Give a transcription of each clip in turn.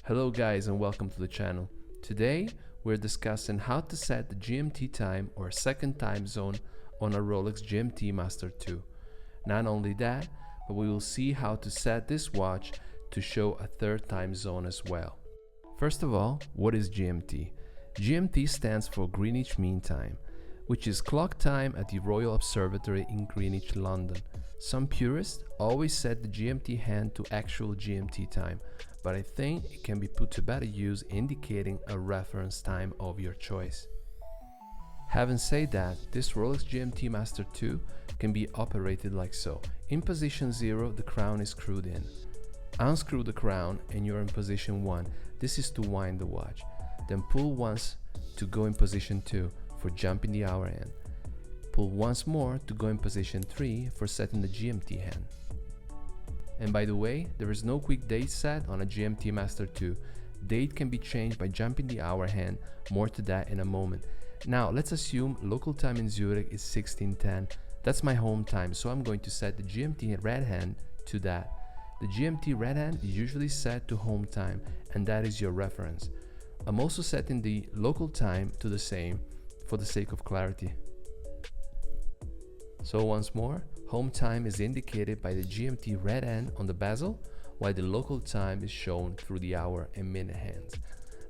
Hello guys and welcome to the channel. Today we're discussing how to set the GMT time or second time zone on a Rolex GMT Master 2. Not only that, but we will see how to set this watch to show a third time zone as well. First of all, what is GMT? GMT stands for Greenwich Mean Time, which is clock time at the Royal Observatory in Greenwich, London. Some purists always set the GMT hand to actual GMT time, but I think it can be put to better use indicating a reference time of your choice. Having said that, this Rolex GMT Master 2 can be operated like so. In position 0, the crown is screwed in. Unscrew the crown and you're in position 1. This is to wind the watch. Then pull once to go in position 2 for jumping the hour hand. Pull once more to go in position 3 for setting the GMT hand. And by the way, there is no quick date set on a GMT Master 2. Date can be changed by jumping the hour hand, more to that in a moment. Now let's assume local time in Zurich is 16:10. That's my home time, so I'm going to set the GMT red hand to that. The GMT red hand is usually set to home time, and that is your reference. I'm also setting the local time to the same for the sake of clarity. So once more, home time is indicated by the GMT red hand on the bezel, while the local time is shown through the hour and minute hands.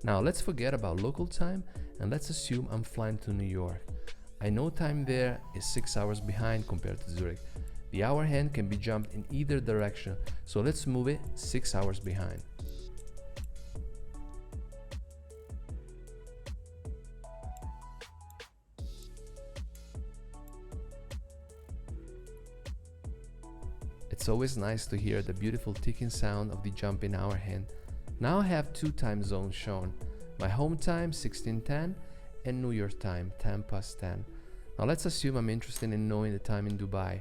Now let's forget about local time and let's assume I'm flying to New York. I know time there is 6 hours behind compared to Zurich. The hour hand can be jumped in either direction, so let's move it 6 hours behind. It's always nice to hear the beautiful ticking sound of the jumping hour hand. Now I have two time zones shown, my home time 16:10 and New York time 10:10. Now let's assume I'm interested in knowing the time in Dubai.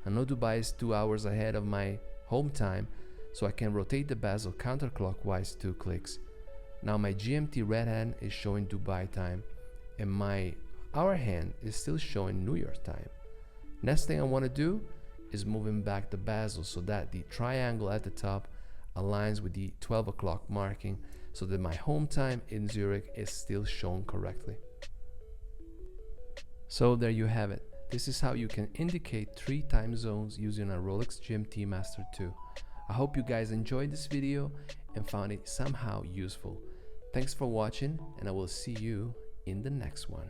I know Dubai is 2 hours ahead of my home time, so I can rotate the bezel counterclockwise 2 clicks. Now my GMT red hand is showing Dubai time and my hour hand is still showing New York time. Next thing I want to do is moving back the bezel so that the triangle at the top aligns with the 12 o'clock marking so that my home time in Zurich is still shown correctly. So there you have it. This is how you can indicate 3 time zones using a Rolex GMT Master 2. I hope you guys enjoyed this video and found it somehow useful. Thanks for watching and I will see you in the next one.